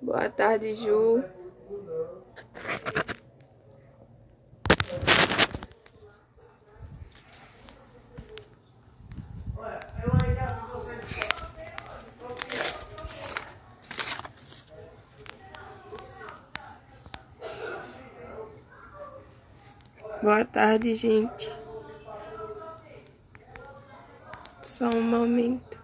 Boa tarde, Ju. Boa tarde, gente. Só um momento.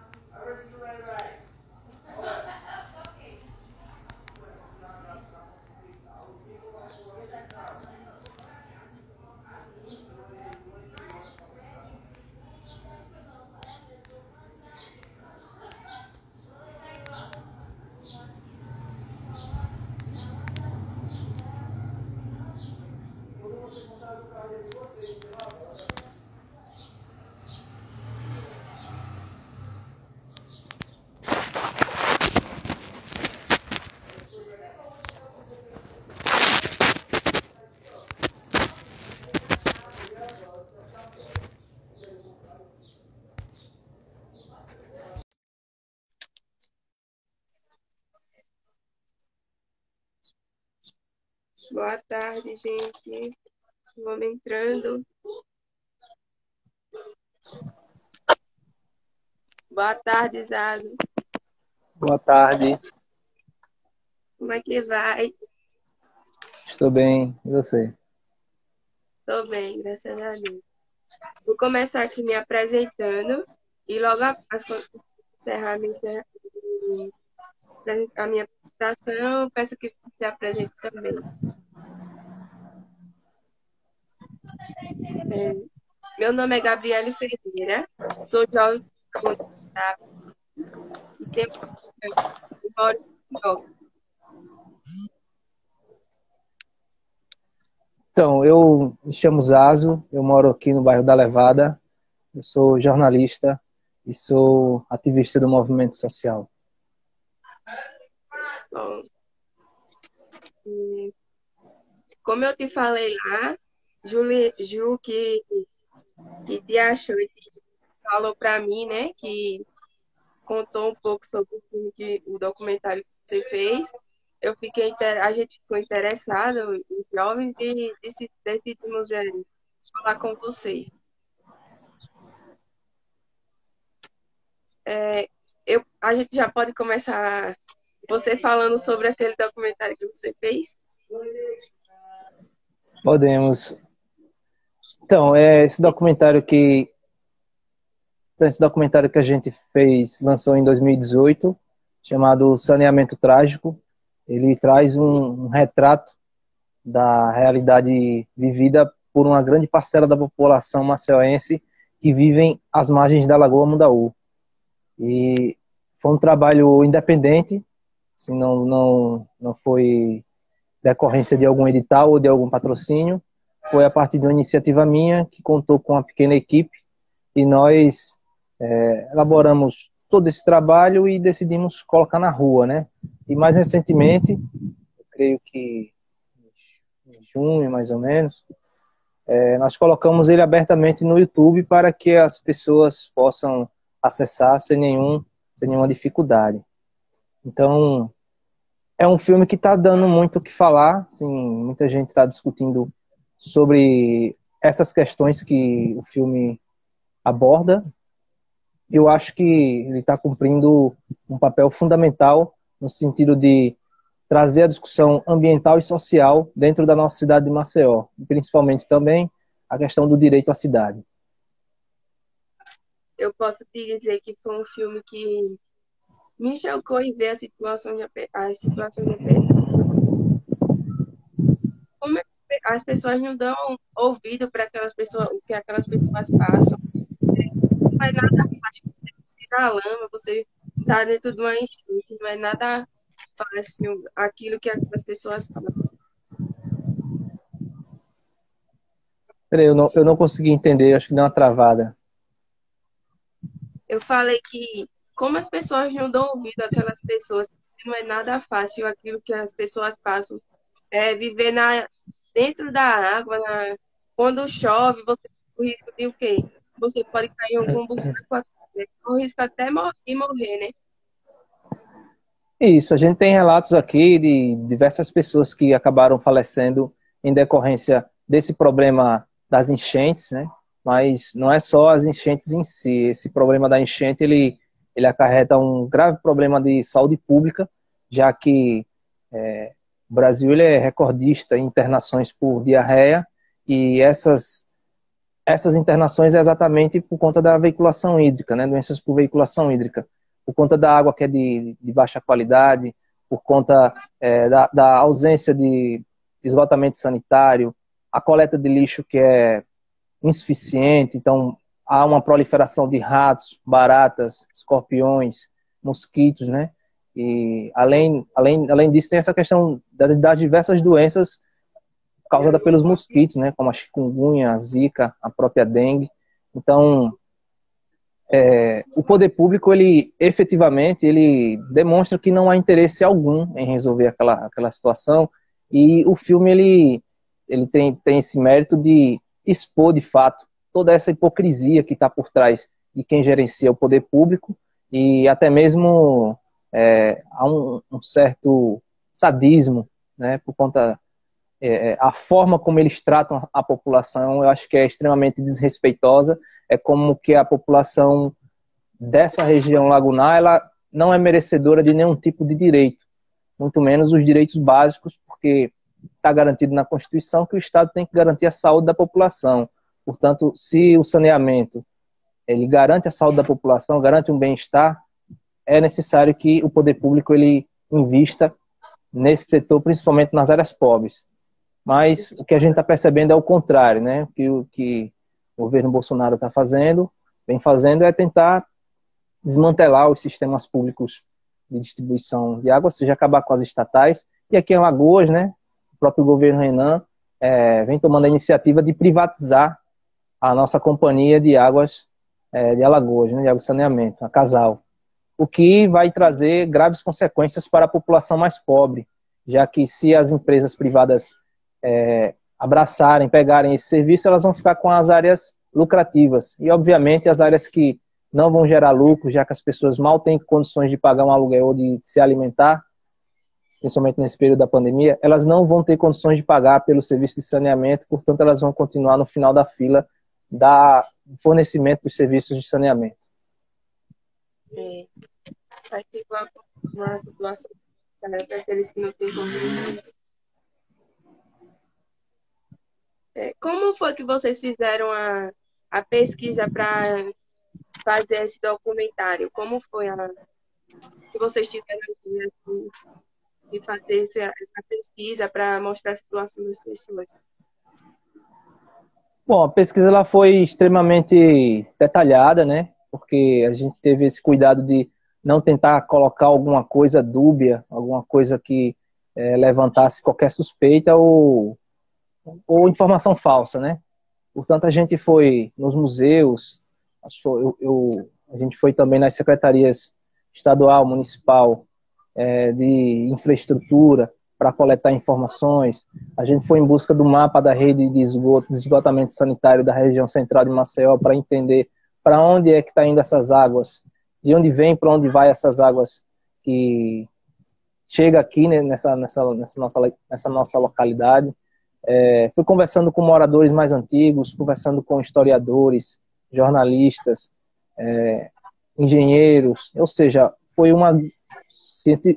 Boa tarde, gente. Vamos entrando. Boa tarde, Zago. Boa tarde, Como é que vai? estou bem. E você? Tô bem, graças a Deus. Vou começar aqui me apresentando e logo após encerrar a minha apresentação, peço que você se apresente também. É, Meu nome é Gabriele Ferreira, sou jovem e tenho e moro em Joga. Então, eu me chamo Zazo, eu moro aqui no bairro da Levada, eu sou jornalista e sou ativista do movimento social. Bom, e como eu te falei lá, Ju que te achou e falou para mim, né, que contou um pouco sobre o filme o documentário que você fez. A gente ficou interessado, os jovens, e decidimos falar com você. É, a gente já pode começar você falando sobre aquele documentário que você fez? Podemos. Então, esse documentário que a gente fez, lançou em 2018, chamado Saneamento Trágico. Ele traz um retrato da realidade vivida por uma grande parcela da população maceiense que vivem às margens da Lagoa Mundaú. E foi um trabalho independente, assim, não foi decorrência de algum edital ou de algum patrocínio, foi a partir de uma iniciativa minha que contou com uma pequena equipe e nós elaboramos todo esse trabalho e decidimos colocar na rua, né? E mais recentemente, eu creio que em junho mais ou menos, nós colocamos ele abertamente no YouTube para que as pessoas possam acessar sem nenhuma dificuldade. Então, é um filme que está dando muito o que falar, assim, muita gente está discutindo sobre essas questões que o filme aborda. Eu acho que ele está cumprindo um papel fundamental no sentido de trazer a discussão ambiental e social dentro da nossa cidade de Maceió, e principalmente também a questão do direito à cidade. Eu posso te dizer que foi um filme que me chocou em ver as situações de aperto. Como é que as pessoas não dão ouvido para aquelas pessoas, o que aquelas pessoas passam. Não é nada fácil você viver na lama, você tá dentro de uma enchente, não é nada fácil aquilo que aquelas pessoas passam. Peraí, eu não consegui entender, acho que deu uma travada. Eu falei que como as pessoas não dão ouvido àquelas pessoas, não é nada fácil aquilo que as pessoas passam. É viver dentro da água, quando chove, você tem o risco de o quê? Você pode cair em algum buraco, né? O risco até de morrer, né? Isso, a gente tem relatos aqui de diversas pessoas que acabaram falecendo em decorrência desse problema das enchentes, né? Mas não é só as enchentes em si. Esse problema da enchente, ele acarreta um grave problema de saúde pública, já que o Brasil ele é recordista em internações por diarreia e essas internações é exatamente por conta da veiculação hídrica, né? Doenças por veiculação hídrica, por conta da água que é de baixa qualidade, por conta da ausência de esgotamento sanitário, a coleta de lixo que é insuficiente, então há uma proliferação de ratos, baratas, escorpiões, mosquitos, né? E além disso tem essa questão das diversas doenças causada pelos mosquitos, né, como a chikungunya, a zika, a própria dengue. Então, o poder público, ele efetivamente, ele demonstra que não há interesse algum em resolver aquela situação, e o filme, ele tem esse mérito de expor, de fato, toda essa hipocrisia que está por trás de quem gerencia o poder público, e até mesmo há um certo sadismo, né, por conta a forma como eles tratam a população, eu acho que é extremamente desrespeitosa. É como que a população dessa região lagunar, ela não é merecedora de nenhum tipo de direito, muito menos os direitos básicos, porque está garantido na Constituição que o Estado tem que garantir a saúde da população. Portanto, se o saneamento ele garante a saúde da população, garante um bem-estar, é necessário que o poder público ele invista nesse setor, principalmente nas áreas pobres. Mas o que a gente está percebendo é o contrário, né? O que o governo Bolsonaro está fazendo, vem fazendo, é tentar desmantelar os sistemas públicos de distribuição de água, ou seja, acabar com as estatais. E aqui em Alagoas, né? O próprio governo Renan vem tomando a iniciativa de privatizar a nossa companhia de águas de Alagoas, né? De água e saneamento, a Casal. O que vai trazer graves consequências para a população mais pobre, já que se as empresas privadas abraçarem, pegarem esse serviço, elas vão ficar com as áreas lucrativas. E, obviamente, as áreas que não vão gerar lucro, já que as pessoas mal têm condições de pagar um aluguel ou de se alimentar, principalmente nesse período da pandemia, elas não vão ter condições de pagar pelo serviço de saneamento, portanto, elas vão continuar no final da fila da fornecimento dos serviços de saneamento. Vai ter uma situação para aqueles que não têm condições. Como foi que vocês fizeram a pesquisa para fazer esse documentário? Como foi que vocês tiveram de fazer essa pesquisa para mostrar a situação das pessoas? Bom, a pesquisa ela foi extremamente detalhada, né? Porque a gente teve esse cuidado de não tentar colocar alguma coisa dúbia, alguma coisa que levantasse qualquer suspeita ou informação falsa, né? Portanto, a gente foi nos museus, a gente foi também nas secretarias estadual, municipal, de infraestrutura para coletar informações. A gente foi em busca do mapa da rede de esgotamento sanitário da região central de Maceió para entender para onde é que está indo essas águas, de onde vem, para onde vai essas águas que chega aqui, né, nessa nossa localidade. Fui conversando com moradores mais antigos, conversando com historiadores, jornalistas, engenheiros, ou seja, foi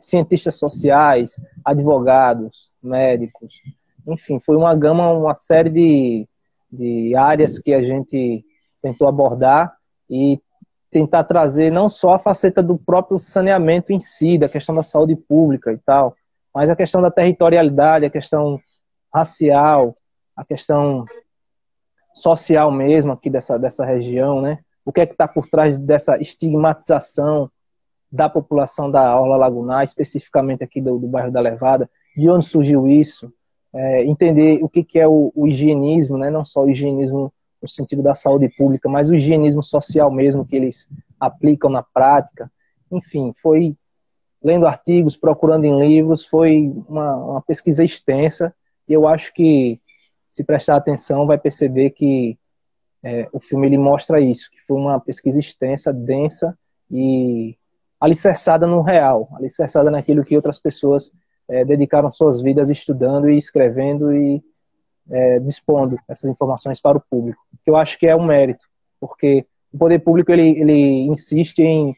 cientistas sociais, advogados, médicos, enfim, foi uma gama, uma série de áreas que a gente tentou abordar e tentar trazer não só a faceta do próprio saneamento em si, da questão da saúde pública e tal, mas a questão da territorialidade, a questão racial, a questão social mesmo aqui dessa região, né? O que é que está por trás dessa estigmatização da população da Orla Lagunar, especificamente aqui do bairro da Levada, de onde surgiu isso, entender o que é o higienismo, né? Não só o higienismo no sentido da saúde pública, mas o higienismo social mesmo que eles aplicam na prática. Enfim, foi lendo artigos, procurando em livros, foi uma pesquisa extensa, e eu acho que, se prestar atenção, vai perceber que o filme ele mostra isso, que foi uma pesquisa extensa, densa, e alicerçada no real, alicerçada naquilo que outras pessoas dedicaram suas vidas estudando e escrevendo e dispondo essas informações para o público. Que eu acho que é um mérito, porque o poder público ele insiste em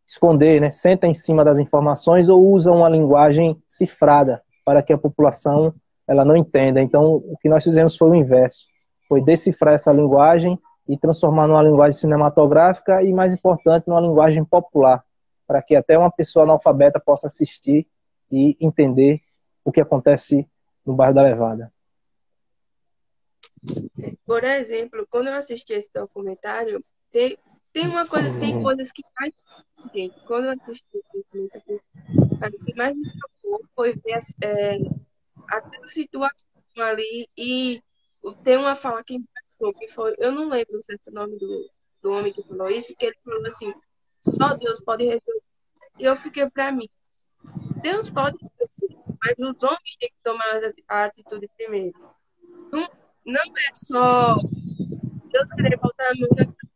esconder, né, senta em cima das informações ou usa uma linguagem cifrada para que a população ela não entenda. Então, o que nós fizemos foi o inverso, foi decifrar essa linguagem e transformar numa linguagem cinematográfica e, mais importante, numa linguagem popular, para que até uma pessoa analfabeta possa assistir e entender o que acontece no bairro da Levada. Por exemplo, quando eu assisti esse documentário, tem coisas que mais, gente, quando eu assisti esse documentário, o que mais me tocou foi ver aquela situação ali e tem uma fala que me impactou, que foi, eu não lembro o certo nome do homem que falou isso, que ele falou assim, só Deus pode resolver. E eu fiquei para mim, Deus pode resolver, mas os homens têm que tomar a atitude primeiro. Não, não é só Deus querer botar a mão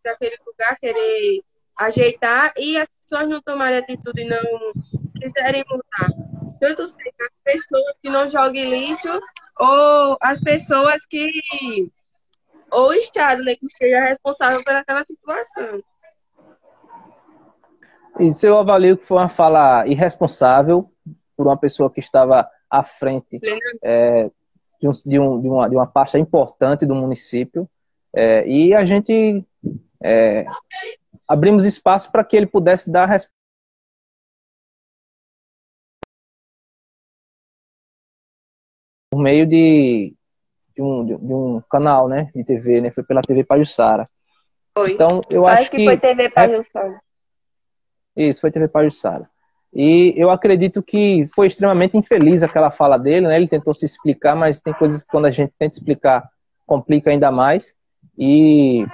naquele lugar, querer ajeitar e as pessoas não tomarem atitude e não quiserem mudar. Tanto seja as pessoas que não joguem lixo ou as pessoas que. Ou o Estado, né, que seja responsável por aquela situação. Isso eu avalio que foi uma fala irresponsável por uma pessoa que estava à frente de uma pasta importante do município. E a gente abrimos espaço para que ele pudesse dar a resposta por meio de um canal, né, de TV, né, foi pela TV Pajuçara. Foi. Então, eu Parece acho que foi TV Pajuçara. Isso, foi TV Pajuçara. E eu acredito que foi extremamente infeliz aquela fala dele, né? Ele tentou se explicar, mas tem coisas que quando a gente tenta explicar, complica ainda mais. E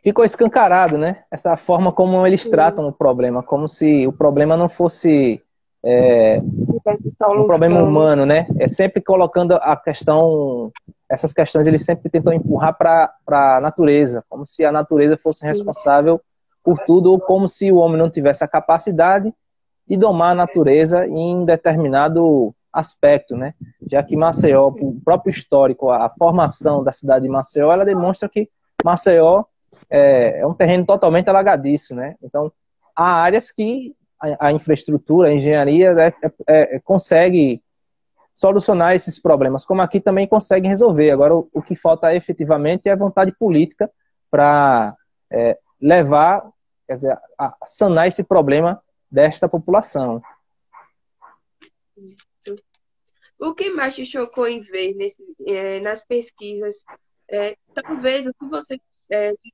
ficou escancarado, né? Essa forma como eles tratam o problema, como se o problema não fosse um problema humano, né? É sempre colocando a questão, essas questões eles sempre tentam empurrar para a natureza, como se a natureza fosse responsável por tudo, ou como se o homem não tivesse a capacidade de domar a natureza em determinado aspecto, né? Já que Maceió, o próprio histórico, a formação da cidade de Maceió, ela demonstra que Maceió é um terreno totalmente alagadiço, né? Então, há áreas que a infraestrutura, a engenharia consegue solucionar esses problemas, como aqui também consegue resolver. Agora, o que falta efetivamente é vontade política para levar, quer dizer, a sanar esse problema desta população. O que mais te chocou em ver nas pesquisas? Talvez de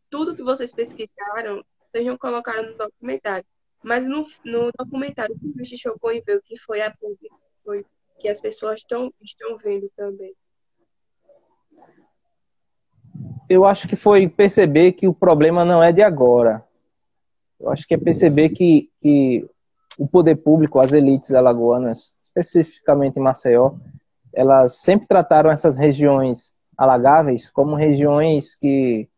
tudo que vocês pesquisaram, tenham colocado no documentário. Mas no documentário, o que mais te chocou em ver o que foi a pública, foi que as pessoas estão vendo também? Eu acho que foi perceber que o problema não é de agora. Eu acho que é perceber que o poder público, as elites alagoanas, especificamente em Maceió, elas sempre trataram essas regiões alagáveis como regiões que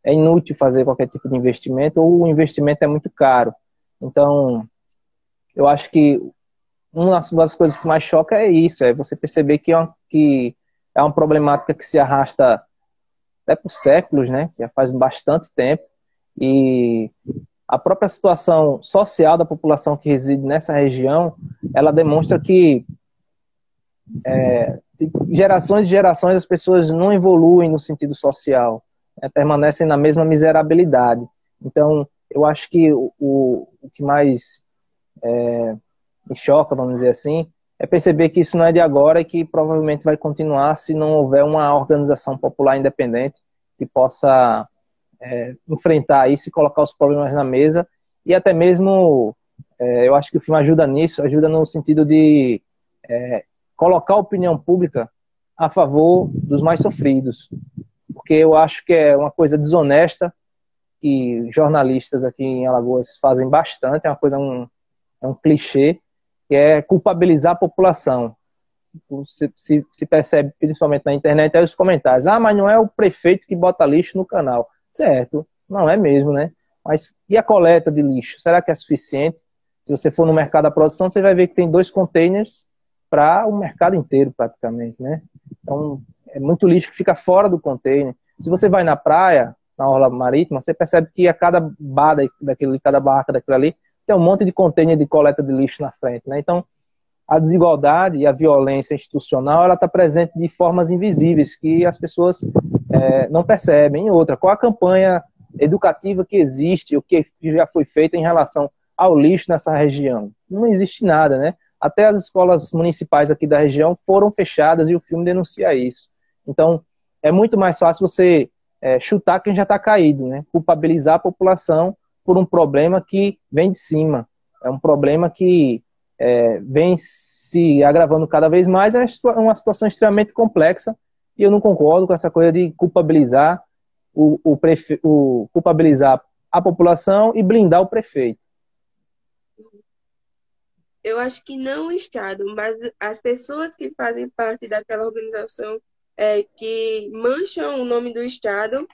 é inútil fazer qualquer tipo de investimento ou o investimento é muito caro. Então, eu acho que uma das coisas que mais choca é isso, é você perceber que é uma problemática que se arrasta até por séculos, né? Já faz bastante tempo, e a própria situação social da população que reside nessa região, ela demonstra que gerações e gerações as pessoas não evoluem no sentido social, né? Permanecem na mesma miserabilidade. Então, eu acho que o que mais me choca, vamos dizer assim, é perceber que isso não é de agora e que provavelmente vai continuar se não houver uma organização popular independente que possa enfrentar isso e colocar os problemas na mesa. E até mesmo, eu acho que o filme ajuda nisso, ajuda no sentido de colocar a opinião pública a favor dos mais sofridos. Porque eu acho que é uma coisa desonesta que jornalistas aqui em Alagoas fazem bastante, é uma coisa, é um clichê, que é culpabilizar a população. Se percebe, principalmente na internet, aí os comentários, mas não é o prefeito que bota lixo no canal. Certo, não é mesmo, né? Mas e a coleta de lixo? Será que é suficiente? Se você for no mercado da produção, você vai ver que tem 2 containers para o mercado inteiro, praticamente, né? Então, é muito lixo que fica fora do container. Se você vai na praia, na orla marítima, você percebe que a cada bar daquele, cada barraca daquilo ali, tem um monte de container de coleta de lixo na frente, né? Então, a desigualdade e a violência institucional, ela está presente de formas invisíveis que as pessoas não percebem. E outra, qual a campanha educativa que existe, o que já foi feita em relação ao lixo nessa região? Não existe nada, né? Até as escolas municipais aqui da região foram fechadas e o filme denuncia isso. Então, é muito mais fácil você chutar quem já está caído, né? Culpabilizar a população por um problema que vem de cima. É um problema que vem se agravando cada vez mais, é uma situação extremamente complexa e eu não concordo com essa coisa de culpabilizar culpabilizar a população e blindar o prefeito. Eu acho que não o Estado, mas as pessoas que fazem parte daquela organização que mancham o nome do Estado,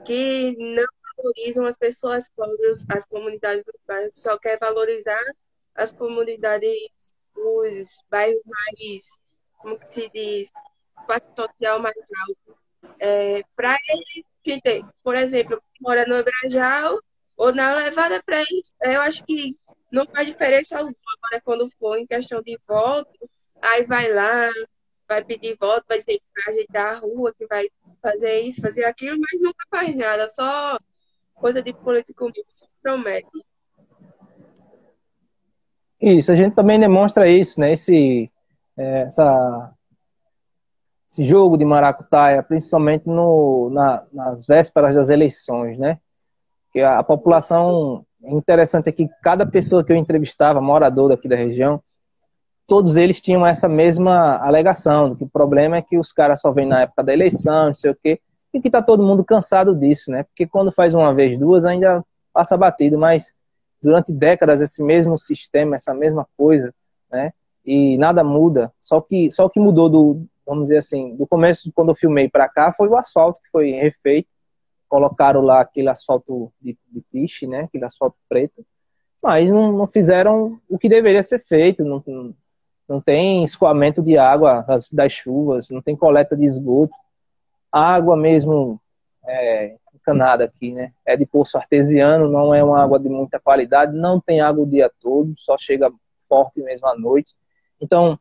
que não valorizam as pessoas pobres, as comunidades dos bairros, só quer valorizar as comunidades, os bairros mais, como que se diz, classe social mais alta. Para eles, que tem, por exemplo, que mora no Brajal ou na Levada, para eles, eu acho que não faz diferença alguma. Agora, quando for em questão de voto, aí vai lá, vai pedir voto, vai dizer que vai ajeitar a rua, que vai fazer isso, fazer aquilo, mas nunca faz nada, só coisa de político mesmo, só promete. Isso, a gente também demonstra isso, né? Esse jogo de maracutaia, principalmente nas vésperas das eleições, né? Que a população, é interessante aqui, cada pessoa que eu entrevistava, morador daqui da região, todos eles tinham essa mesma alegação, que o problema é que os caras só vêm na época da eleição, não sei o quê, e que tá todo mundo cansado disso, né? Porque quando faz uma vez, duas, ainda passa batido, mas durante décadas esse mesmo sistema, essa mesma coisa, né? E nada muda, só o que mudou vamos dizer assim, do começo, quando eu filmei para cá, foi o asfalto que foi refeito, colocaram lá aquele asfalto de piche, né? Aquele asfalto preto, mas não fizeram o que deveria ser feito, não tem escoamento de água das chuvas, não tem coleta de esgoto. A água mesmo encanada aqui, né? É de poço artesiano, não é uma água de muita qualidade, não tem água o dia todo, só chega forte mesmo à noite. Então,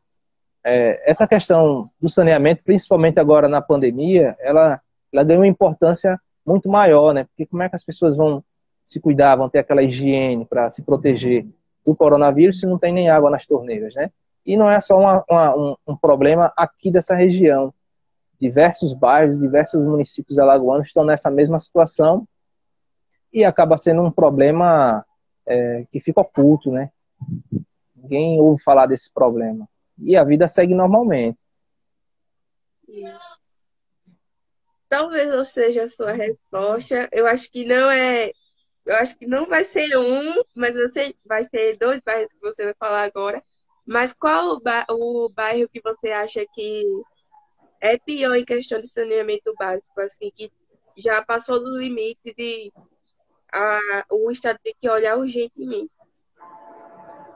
essa questão do saneamento, principalmente agora na pandemia, ela ganhou uma importância muito maior, né? Porque como é que as pessoas vão se cuidar, vão ter aquela higiene para se proteger do coronavírus se não tem nem água nas torneiras, né? E não é só um problema aqui dessa região. Diversos bairros, diversos municípios alagoanos estão nessa mesma situação e acaba sendo um problema que fica oculto, né? Ninguém ouve falar desse problema. E a vida segue normalmente. Isso. Talvez eu seja a sua resposta. Eu acho que não é. Eu acho que não vai ser um, mas você vai ser dois bairros que você vai falar agora. Mas qual o bairro que você acha que é pior em questão de saneamento básico, assim, que já passou do limite de o Estado tem que olhar urgentemente?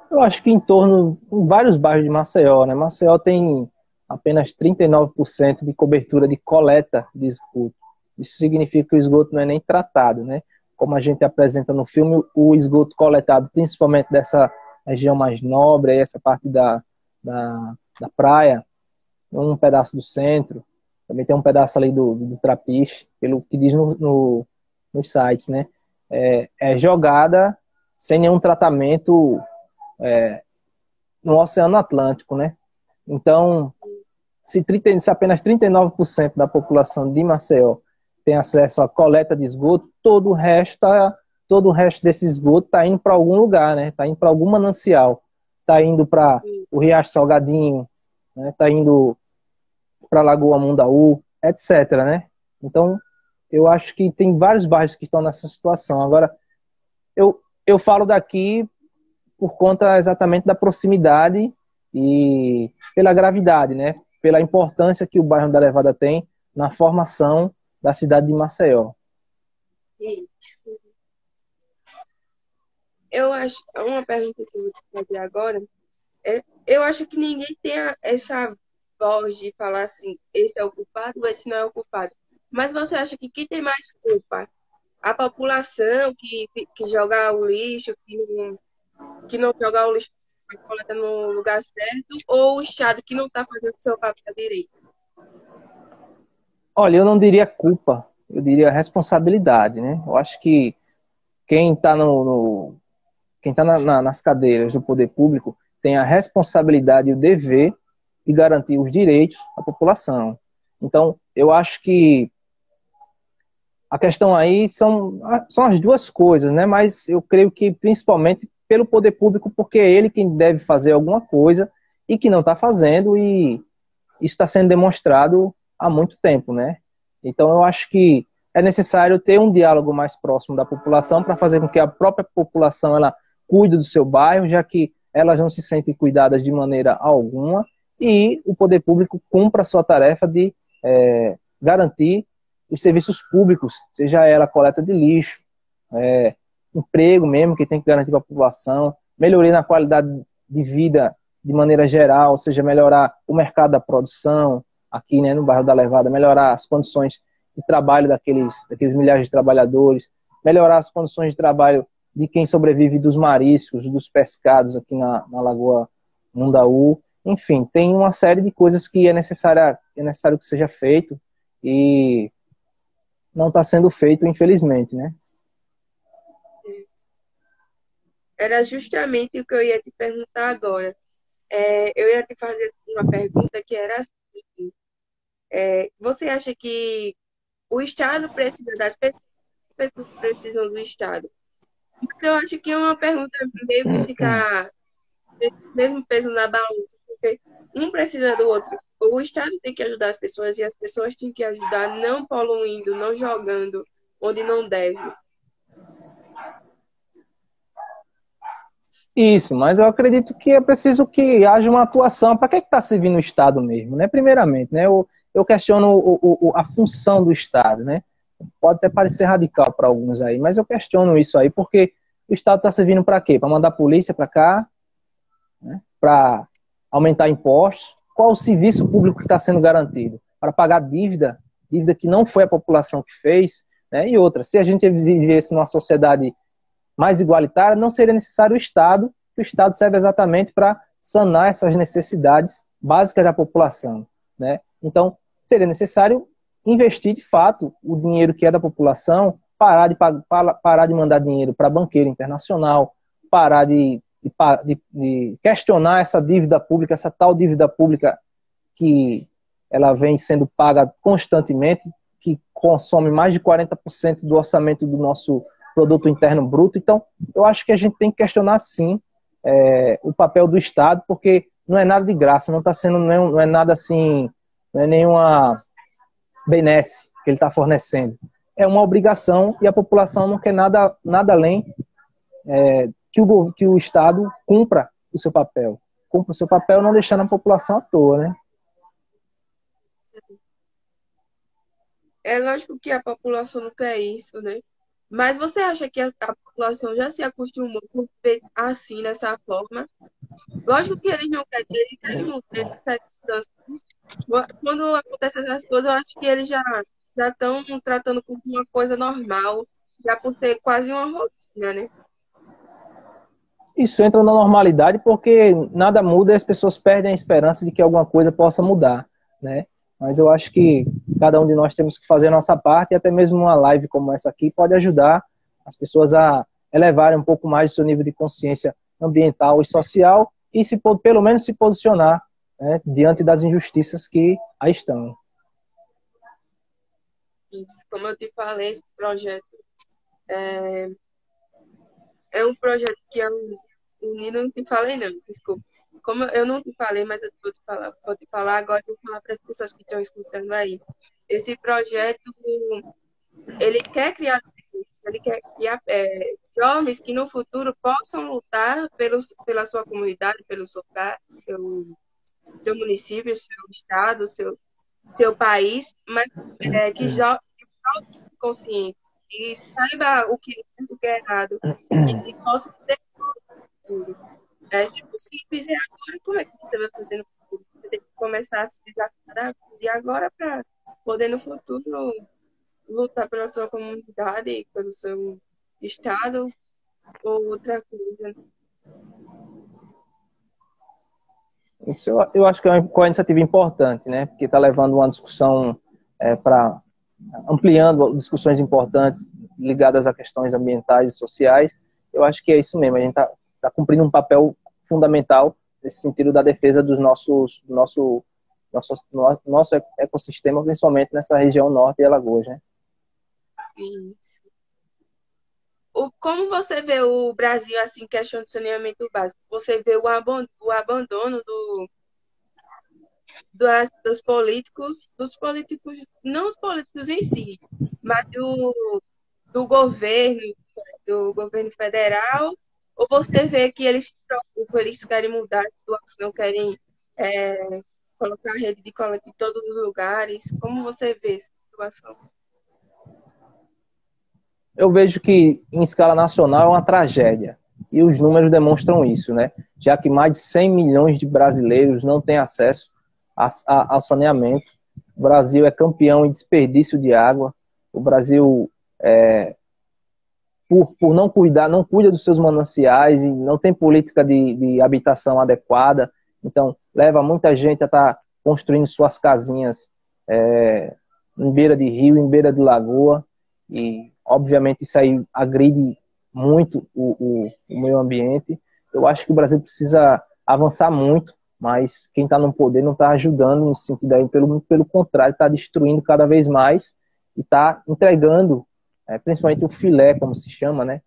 Eu acho que em vários bairros de Maceió, né? Maceió tem apenas 39% de cobertura de coleta de esgoto. Isso significa que o esgoto não é nem tratado, né? Como a gente apresenta no filme, o esgoto coletado, principalmente dessa região mais nobre, essa parte da praia, um pedaço do centro, também tem um pedaço ali do Trapiche, pelo que diz nos sites, né? É jogada sem nenhum tratamento no Oceano Atlântico, né? Então, se apenas 39% da população de Maceió tem acesso à coleta de esgoto, todo o resto desse esgoto está indo para algum lugar, né? Está indo para algum manancial, está indo para o Riacho Salgadinho, né? Está indo para a Lagoa Mundaú, etc, né? Então, eu acho que tem vários bairros que estão nessa situação. Agora, eu falo daqui por conta exatamente da proximidade e pela gravidade, né? Pela importância que o bairro da Levada tem na formação da cidade de Maceió. Isso. eu acho, uma pergunta que eu vou te fazer agora eu acho que ninguém tem essa voz de falar assim, esse é o culpado, esse não é o culpado. Mas você acha que quem tem mais culpa? A população que joga o lixo, que não joga o lixo na coleta no lugar certo, ou o Estado que não está fazendo o seu papel direito? Olha, eu não diria culpa, eu diria responsabilidade, né? Eu acho que quem está quem tá nas cadeiras do poder público tem a responsabilidade e o dever de garantir os direitos à população. Então, eu acho que a questão aí são as duas coisas, né? Mas eu creio que principalmente pelo poder público, porque é ele quem deve fazer alguma coisa e que não está fazendo, e isso está sendo demonstrado há muito tempo, né? Então eu acho que é necessário ter um diálogo mais próximo da população para fazer com que a própria população ela cuide do seu bairro, já que elas não se sentem cuidadas de maneira alguma, e o poder público cumpra a sua tarefa de garantir os serviços públicos, seja ela coleta de lixo, emprego mesmo, que tem que garantir para a população, melhoria na qualidade de vida de maneira geral, ou seja, melhorar o mercado da produção aqui, né, no bairro da Levada, melhorar as condições de trabalho daqueles milhares de trabalhadores, melhorar as condições de trabalho de quem sobrevive dos mariscos, dos pescados aqui na Lagoa Mundaú. Enfim, tem uma série de coisas que é necessário que seja feito e não está sendo feito, infelizmente, né? Era justamente o que eu ia te perguntar agora. Eu ia te fazer uma pergunta que era assim: você acha que o Estado precisa das pessoas, as pessoas precisam do Estado? Mas eu acho que é uma pergunta meio que fica mesmo peso na balança, porque um precisa do outro. O Estado tem que ajudar as pessoas e as pessoas têm que ajudar não poluindo, não jogando onde não deve. Isso, mas eu acredito que é preciso que haja uma atuação. Para que está servindo o Estado mesmo, né? Primeiramente, né? Eu questiono a função do Estado, né? Pode até parecer radical para alguns aí, mas eu questiono isso aí, porque o Estado está servindo para quê? Para mandar a polícia para cá, né? Para aumentar impostos? Qual o serviço público que está sendo garantido? Para pagar dívida que não foi a população que fez, né? E outra, se a gente vivesse numa sociedade mais igualitária, não seria necessário o Estado, que o Estado serve exatamente para sanar essas necessidades básicas da população, né? Então, seria necessário investir de fato o dinheiro que é da população, parar de mandar dinheiro para banqueiro internacional, parar de questionar essa dívida pública, essa tal dívida pública que ela vem sendo paga constantemente, que consome mais de 40% do orçamento do nosso produto interno bruto. Então, eu acho que a gente tem que questionar, sim, o papel do Estado, porque não é nada de graça, não está sendo, não é nada assim, não é nenhuma benesse que ele está fornecendo. É uma obrigação e a população não quer nada além que o Estado cumpra o seu papel. Cumpra o seu papel não deixando a população à toa, né? É lógico que a população não quer isso, né? Mas você acha que a população já se acostumou com ser assim, dessa forma? Lógico que eles não querem, eles querem mudanças. Quando acontecem essas coisas, eu acho que eles já estão tratando como uma coisa normal, já por ser quase uma rotina, né? Isso entra na normalidade porque nada muda e as pessoas perdem a esperança de que alguma coisa possa mudar, né? Mas eu acho que cada um de nós temos que fazer a nossa parte, e até mesmo uma live como essa aqui pode ajudar as pessoas a elevarem um pouco mais o seu nível de consciência ambiental e social e pelo menos se posicionar, né, diante das injustiças que aí estão. Como eu te falei, esse projeto é, é um projeto que eu não te falei, não, desculpa. Como eu não te falei, mas eu vou te falar agora, vou falar para as pessoas que estão escutando aí. Esse projeto, ele quer criar, ele quer criar jovens que no futuro possam lutar pela sua comunidade, pelo seu município, seu estado, seu país, mas que jovens conscientes, que saiba o que é certo e o que é errado, que possa futuro. Se você fizer agora, como é que você vai fazer no futuro? Você tem que começar a se desafiar de agora para poder no futuro lutar pela sua comunidade, pelo seu estado ou outra coisa. Isso eu acho que é uma iniciativa importante, né? Porque está levando uma discussão para ampliando discussões importantes ligadas a questões ambientais e sociais. Eu acho que é isso mesmo. A gente está cumprindo um papel fundamental nesse sentido da defesa dos nosso ecossistema, principalmente nessa região norte de Alagoas, né? Isso. Como você vê o Brasil assim, em questão de saneamento básico? Você vê o abandono dos políticos, não os políticos em si, mas do governo, do governo federal, ou você vê que eles se preocupam, eles querem mudar a situação, querem é, colocar a rede de coleta em todos os lugares? Como você vê essa situação? Eu vejo que, em escala nacional, é uma tragédia. E os números demonstram isso, né? Já que mais de 100 milhões de brasileiros não têm acesso ao saneamento. O Brasil é campeão em desperdício de água. O Brasil, por não cuidar, não cuida dos seus mananciais e não tem política de habitação adequada. Então, leva muita gente a estar construindo suas casinhas em beira de rio, em beira de lagoa. E, obviamente, isso aí agride muito o meio ambiente. Eu acho que o Brasil precisa avançar muito, mas quem está no poder não está ajudando nesse sentido aí, pelo contrário, está destruindo cada vez mais e está entregando, principalmente o filé, como se chama, né?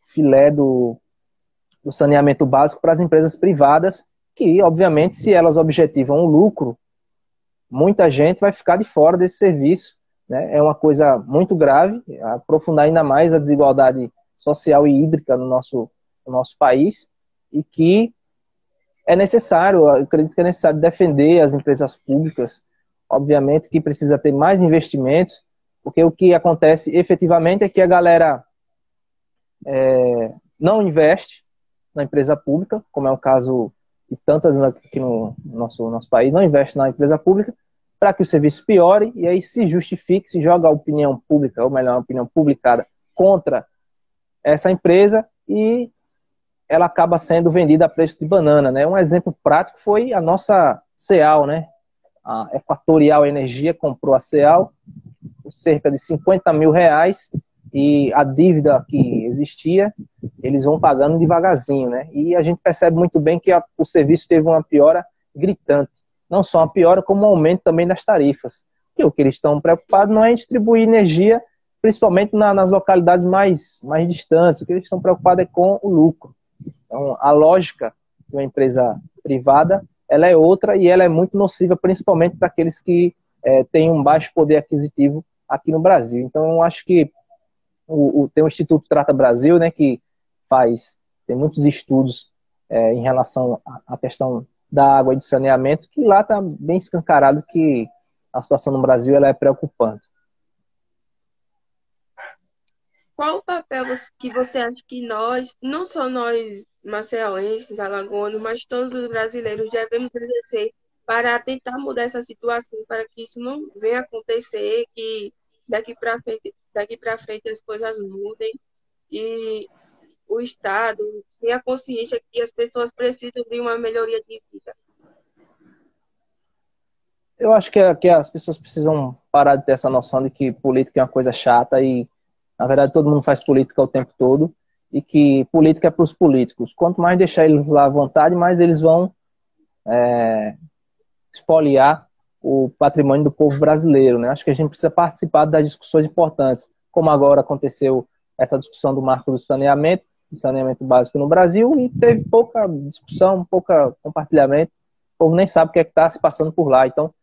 Filé do saneamento básico para as empresas privadas, que, obviamente, se elas objetivam o lucro, muita gente vai ficar de fora desse serviço, né? É uma coisa muito grave, aprofundar ainda mais a desigualdade social e hídrica no nosso país, e que é necessário, eu acredito que é necessário defender as empresas públicas. Obviamente que precisa ter mais investimentos, porque o que acontece efetivamente é que a galera não investe na empresa pública, como é o caso de tantas aqui no nosso país, não investe na empresa pública, para que o serviço piore, e aí se justifique, se joga a opinião pública, ou melhor, a opinião publicada contra essa empresa, e ela acaba sendo vendida a preço de banana, né? Um exemplo prático foi a nossa CEAL, né? A Equatorial Energia comprou a CEAL por cerca de 50 mil reais, e a dívida que existia, eles vão pagando devagarzinho, né? E a gente percebe muito bem que o serviço teve uma piora gritante. Não só uma piora, como um aumento também das tarifas. Porque o que eles estão preocupados não é em distribuir energia, principalmente nas localidades mais distantes. O que eles estão preocupados é com o lucro. Então, a lógica de uma empresa privada, ela é outra, e ela é muito nociva, principalmente para aqueles que têm um baixo poder aquisitivo aqui no Brasil. Então, eu acho que tem o Instituto Trata Brasil, né, que tem muitos estudos em relação à questão da água e de saneamento, que lá está bem escancarado que a situação no Brasil ela é preocupante. Qual o papel que você acha que nós, não só nós maceienses, alagoanos, mas todos os brasileiros devemos exercer para tentar mudar essa situação, para que isso não venha acontecer, que daqui para frente as coisas mudem e o Estado tenha consciência que as pessoas precisam de uma melhoria de vida? Eu acho que as pessoas precisam parar de ter essa noção de que política é uma coisa chata e, na verdade, todo mundo faz política o tempo todo, e que política é para os políticos. Quanto mais deixar eles lá à vontade, mais eles vão espoliar o patrimônio do povo brasileiro, né? Acho que a gente precisa participar das discussões importantes, como agora aconteceu essa discussão do marco do saneamento básico no Brasil, e teve pouca discussão, pouca compartilhamento. O povo nem sabe o que é que está se passando por lá. Então,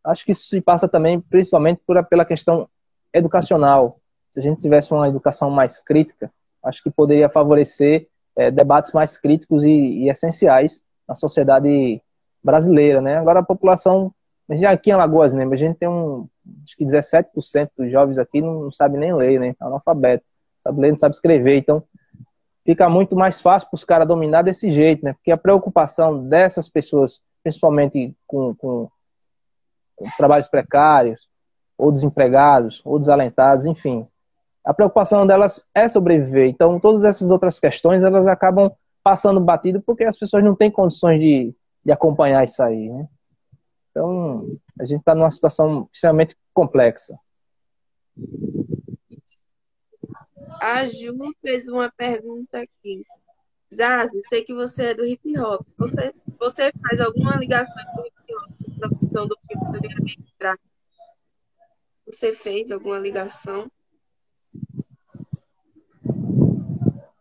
acho que isso se passa também, principalmente, pela questão educacional. Se a gente tivesse uma educação mais crítica, acho que poderia favorecer debates mais críticos e essenciais na sociedade brasileira, né? Agora a população, já aqui em Alagoas mesmo, a gente tem acho que 17% dos jovens aqui não sabe nem ler, né? Analfabeto, sabe ler, não sabe escrever. Então, fica muito mais fácil para os caras dominar desse jeito, né? Porque a preocupação dessas pessoas, principalmente com trabalhos precários, ou desempregados, ou desalentados, enfim, a preocupação delas é sobreviver. Então, todas essas outras questões, elas acabam passando batido porque as pessoas não têm condições de acompanhar isso aí, né? Então, a gente está numa situação extremamente complexa. A Ju fez uma pergunta aqui. Zazi, sei que você é do hip hop. Você faz alguma ligação com o hip hop na produção do filme Saneamento Trágico? Você fez alguma ligação?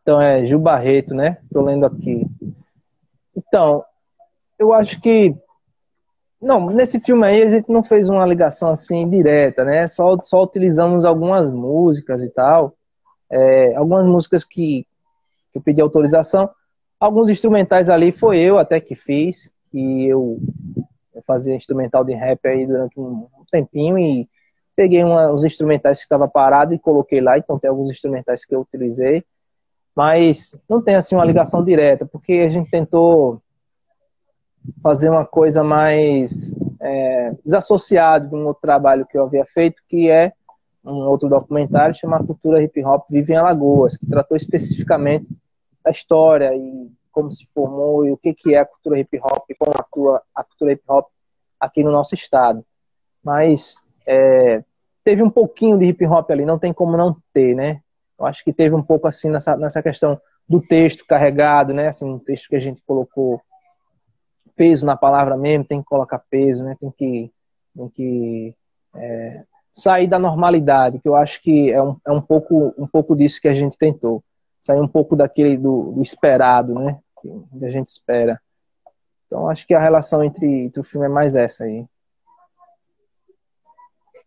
Então, é Gil Barreto, né? Estou lendo aqui. Então, eu acho que... Não, nesse filme aí a gente não fez uma ligação assim direta, né? Só utilizamos algumas músicas e tal. Algumas músicas que eu pedi autorização. Alguns instrumentais ali foi eu até que fiz. Que eu fazia instrumental de rap aí durante um tempinho e peguei uns instrumentais que estava parado e coloquei lá. Então tem alguns instrumentais que eu utilizei. Mas não tem assim uma ligação direta, porque a gente tentou fazer uma coisa mais desassociada de um outro trabalho que eu havia feito, que é um outro documentário chamado Cultura Hip Hop Vive em Alagoas, que tratou especificamente da história e como se formou e o que é a cultura hip hop e como atua a cultura hip hop aqui no nosso estado. Mas teve um pouquinho de hip hop ali, não tem como não ter, né? Eu acho que teve um pouco assim nessa questão do texto carregado, né? Assim, um texto que a gente colocou peso na palavra mesmo, tem que colocar peso, né? Tem que sair da normalidade, que eu acho que é um pouco disso que a gente tentou. Sair um pouco do esperado, né? Que a gente espera. Então, acho que a relação entre o filme é mais essa aí.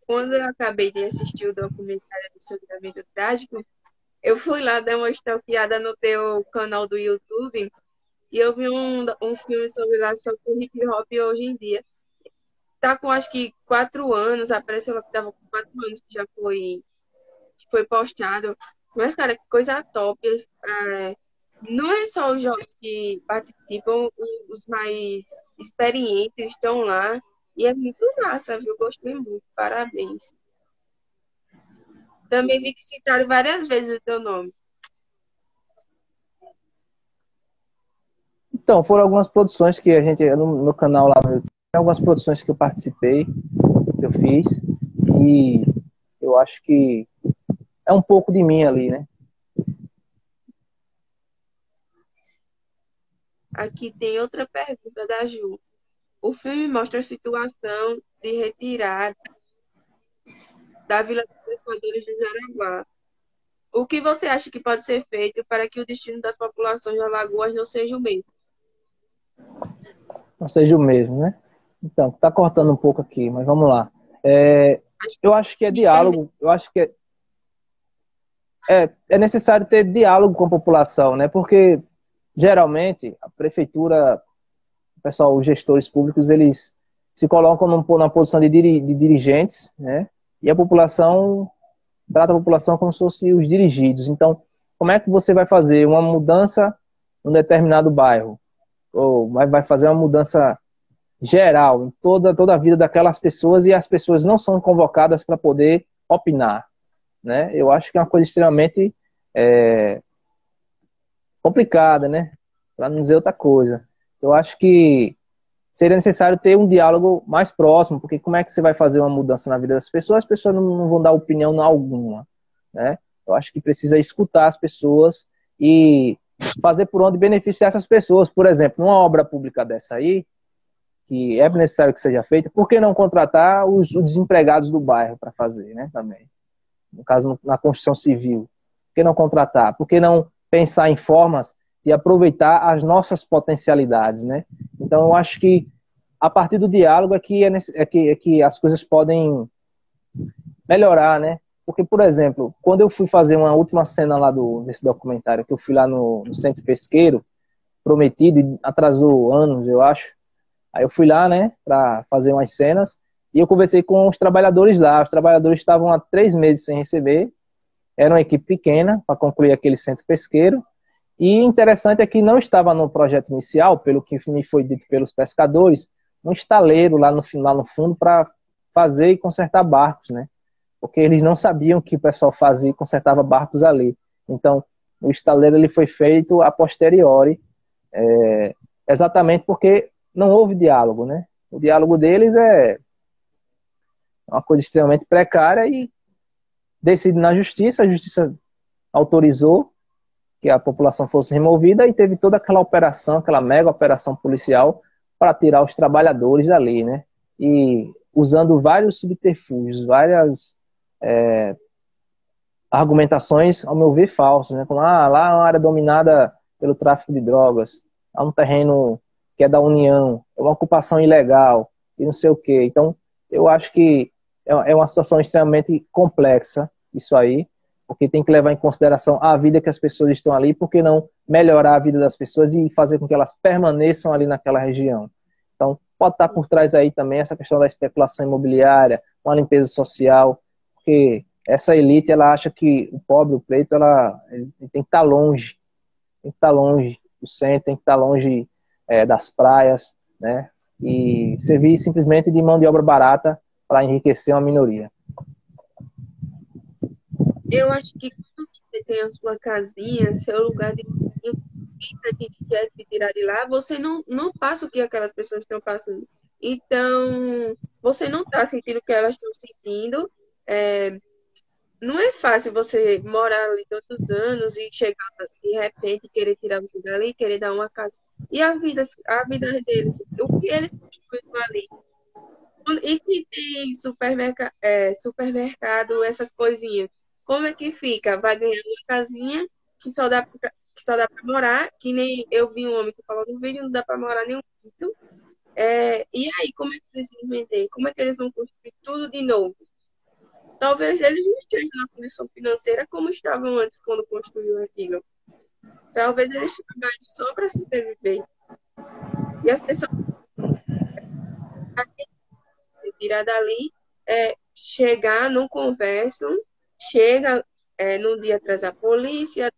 Quando eu acabei de assistir o documentário do Saneamento Trágico, eu fui lá dar uma stalkeada no teu canal do YouTube e eu vi um filme sobre relação com o hip hop hoje em dia. Tá com acho que 4 anos, apareceu lá que tava com 4 anos que já foi postado. Mas, cara, que coisa top. Não é só os jovens que participam, os mais experientes estão lá. E é muito massa, viu? Gostei muito. Parabéns. Também vi que citaram várias vezes o teu nome. Então, foram algumas produções que a gente, no meu canal lá no YouTube, algumas produções que eu participei, que eu fiz, e eu acho que é um pouco de mim ali, né? Aqui tem outra pergunta da Ju. O filme mostra a situação de retirada da Vila dos Pescadores de Jaraguá. O que você acha que pode ser feito para que o destino das populações de Alagoas não seja o mesmo? Não seja o mesmo, né? Então, tá cortando um pouco aqui, mas vamos lá. Eu acho que é diálogo, eu acho que é necessário ter diálogo com a população, né? Porque, geralmente, a prefeitura, o pessoal, os gestores públicos, eles se colocam na posição de dirigentes, né? E a população trata a população como se fossem os dirigidos. Então, como é que você vai fazer uma mudança num determinado bairro? Ou vai fazer uma mudança geral em toda a vida daquelas pessoas e as pessoas não são convocadas para poder opinar, né? Eu acho que é uma coisa extremamente complicada, né? Para não dizer outra coisa. Eu acho que seria necessário ter um diálogo mais próximo, porque como é que você vai fazer uma mudança na vida das pessoas? As pessoas não vão dar opinião alguma, né? Eu acho que precisa escutar as pessoas e fazer por onde beneficiar essas pessoas. Por exemplo, numa obra pública dessa aí, que é necessário que seja feita, por que não contratar os desempregados do bairro para fazer, né? Também. No caso, na construção civil. Por que não contratar? Por que não pensar em formas de aproveitar as nossas potencialidades, né? Então, eu acho que a partir do diálogo é que as coisas podem melhorar, né? Porque, por exemplo, quando eu fui fazer uma última cena lá desse documentário, que eu fui lá no Centro Pesqueiro, prometido, e atrasou anos, eu acho. Aí eu fui lá, né, para fazer umas cenas, e eu conversei com os trabalhadores lá. Os trabalhadores estavam há 3 meses sem receber, era uma equipe pequena para concluir aquele centro pesqueiro, E interessante é que não estava no projeto inicial, pelo que me foi dito pelos pescadores, um estaleiro lá no fundo para fazer e consertar barcos, né? Porque eles não sabiam que o pessoal fazia e consertava barcos ali. Então, o estaleiro ele foi feito a posteriori, exatamente porque não houve diálogo, né? O diálogo deles é uma coisa extremamente precária e decide na justiça, a justiça autorizou que a população fosse removida e teve toda aquela operação, aquela mega operação policial para tirar os trabalhadores dali, né? E usando vários subterfúgios, várias argumentações, ao meu ver, falsas, né? Como, lá é uma área dominada pelo tráfico de drogas, é um terreno que é da União, é uma ocupação ilegal, e não sei o quê. Então, eu acho que é uma situação extremamente complexa, isso aí, porque tem que levar em consideração a vida que as pessoas estão ali, porque não melhorar a vida das pessoas e fazer com que elas permaneçam ali naquela região. Então, pode estar por trás aí também essa questão da especulação imobiliária, uma limpeza social, porque essa elite, ela acha que o pobre, o preto, ele tem que estar longe, tem que estar longe do centro, tem que estar longe das praias, né? E servir simplesmente de mão de obra barata para enriquecer uma minoria. Eu acho que quando você tem a sua casinha, seu lugar de ninguém quer te tirar de lá, você não passa o que aquelas pessoas estão passando. Então, você não está sentindo o que elas estão sentindo. É, não é fácil você morar ali tantos anos e chegar de repente e querer tirar você dali, querer dar uma casa. E a vida deles, o que eles construíram ali? E que tem supermercado, essas coisinhas. Como é que fica? Vai ganhar uma casinha que só dá para morar, que nem eu vi um homem que falou no vídeo, não dá para morar nem um quinto. E aí, como é que eles vão vender? Como é que eles vão construir tudo de novo? Talvez eles não estejam na condição financeira como estavam antes quando construíram aquilo. Talvez eles trabalhem só para sobreviver. E as pessoas que tirar dali, chegar, não conversam, chega no dia atrás a polícia,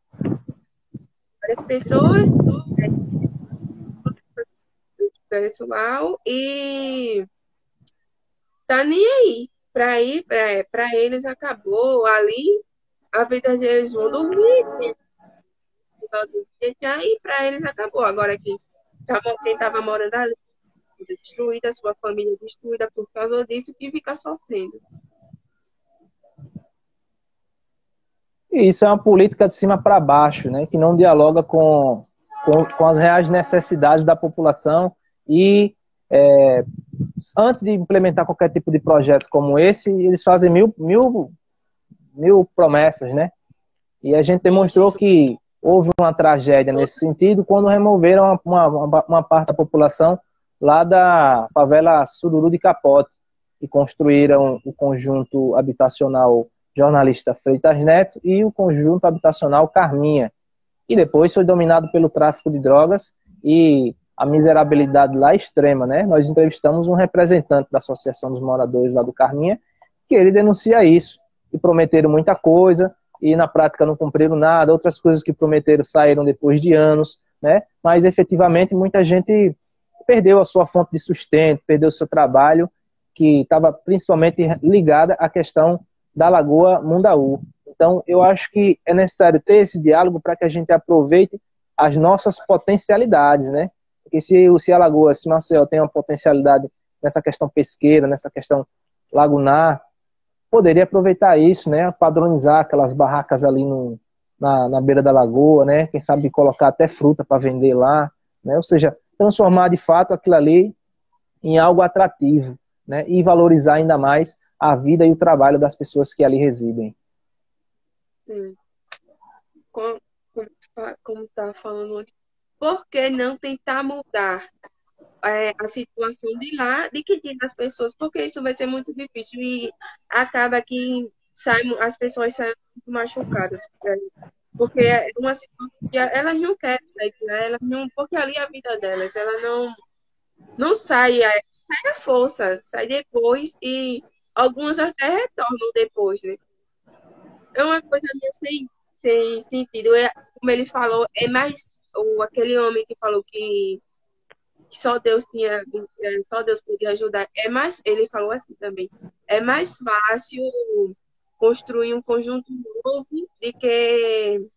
várias pessoas, pessoal, e tá nem aí. Para eles acabou ali, a vida deles vão dormir, e aí para eles acabou. Agora quem estava morando ali, destruída, sua família destruída por causa disso, que fica sofrendo. E isso é uma política de cima para baixo, né? Que não dialoga com as reais necessidades da população e antes de implementar qualquer tipo de projeto como esse, eles fazem mil promessas, né? E a gente demonstrou que houve uma tragédia nesse sentido quando removeram uma parte da população lá da favela Sururu de Capote e construíram o conjunto habitacional Jornalista Freitas Neto e o conjunto habitacional Carminha. E depois foi dominado pelo tráfico de drogas e a miserabilidade lá é extrema, né? Nós entrevistamos um representante da Associação dos Moradores lá do Carminha, que ele denuncia isso, e prometeram muita coisa, e na prática não cumpriram nada, outras coisas que prometeram saíram depois de anos, né? Mas efetivamente muita gente perdeu a sua fonte de sustento, perdeu o seu trabalho, que estava principalmente ligada à questão da Lagoa Mundaú. Então, eu acho que é necessário ter esse diálogo para que a gente aproveite as nossas potencialidades, né? Porque se a Lagoa, se Maceió tem uma potencialidade nessa questão pesqueira, nessa questão lagunar, poderia aproveitar isso, né? Padronizar aquelas barracas ali na beira da lagoa, né? Quem sabe colocar até fruta para vender lá, né? Ou seja, transformar de fato aquilo ali em algo atrativo, né? E valorizar ainda mais a vida e o trabalho das pessoas que ali residem. Sim. Como estava falando antes, por que não tentar mudar a situação de lá, de que tira as pessoas? Porque isso vai ser muito difícil e acaba que as pessoas saem machucadas. Porque é uma situação que elas não querem sair de lá, elas não, porque ali é a vida delas, ela não sai, sai a força, sai depois e algumas até retornam depois, né? É uma coisa meio assim, sem sentido. Como ele falou, é mais aquele homem que falou que só Deus tinha, só Deus podia ajudar. Ele falou assim também. É mais fácil construir um conjunto novo de que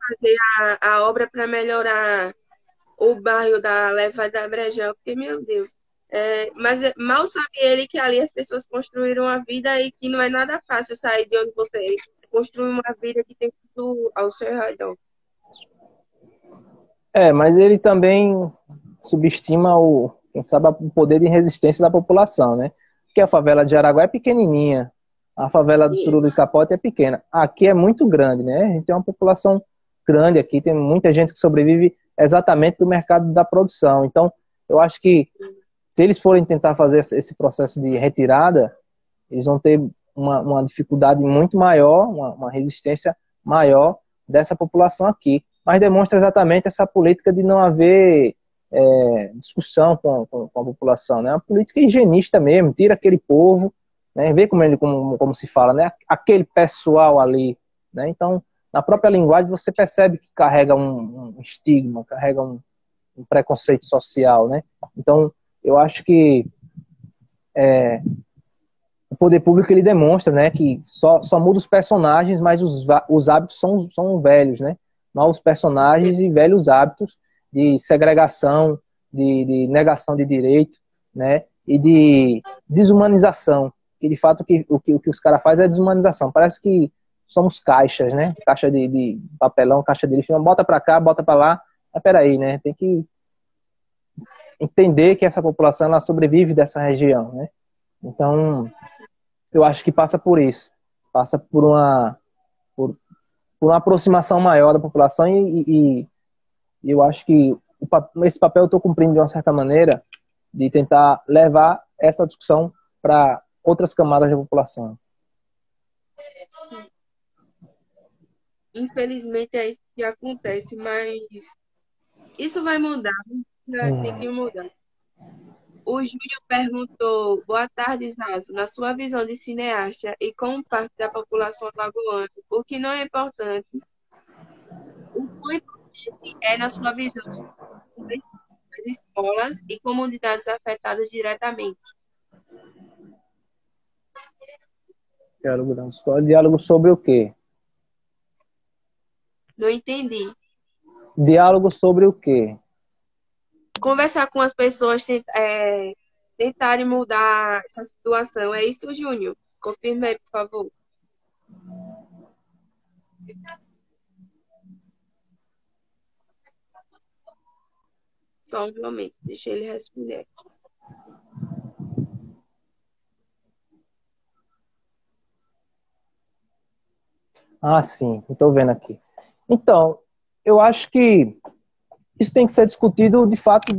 fazer a obra para melhorar o bairro da Leva da Brejão, porque, meu Deus. Mas mal sabe ele que ali as pessoas construíram uma vida e que não é nada fácil sair de onde você construir uma vida que tem tudo ao seu redor. Mas ele também subestima quem sabe, o poder de resistência da população, né? Porque a favela de Araguá é pequenininha, a favela do Sururu e Capote é pequena. Aqui é muito grande, né? A gente tem uma população grande aqui, tem muita gente que sobrevive exatamente do mercado da produção. Então, eu acho que se eles forem tentar fazer esse processo de retirada, eles vão ter uma dificuldade muito maior, uma resistência maior dessa população aqui. Mas demonstra exatamente essa política de não haver discussão com a população, né? Uma política higienista mesmo, tira aquele povo, né? Vê como se fala, né? Aquele pessoal ali, né? Então, na própria linguagem você percebe que carrega um estigma, carrega um preconceito social, né? Então, eu acho que o poder público ele demonstra, né, que só muda os personagens, mas os hábitos são velhos, né? Novos personagens e velhos hábitos de segregação, de negação de direito, né? E de desumanização. Que de fato o que os caras fazem é desumanização. Parece que somos caixas, né? Caixa de papelão, caixa de lixo. Bota pra cá, bota pra lá. Mas peraí, né? Tem que entender que essa população ela sobrevive dessa região, né? Então, eu acho que passa por isso. Passa por uma aproximação maior da população e eu acho que esse papel eu estou cumprindo de uma certa maneira de tentar levar essa discussão para outras camadas da população. Sim. Infelizmente é isso que acontece, mas isso vai mudar, tem que mudar. O Júlio perguntou: boa tarde, Zazo. Na sua visão de cineasta e como parte da população alagoana, o que não é importante, o quão importante é, na sua visão, as escolas e comunidades afetadas diretamente? Diálogo da escola. Diálogo sobre o quê? Não entendi. Diálogo sobre o quê? Conversar com as pessoas, tentarem mudar essa situação. É isso, Júnior? Confirme aí, por favor. Só um momento, deixa ele responder. Ah, sim, estou vendo aqui. Então, eu acho que isso tem que ser discutido, de fato,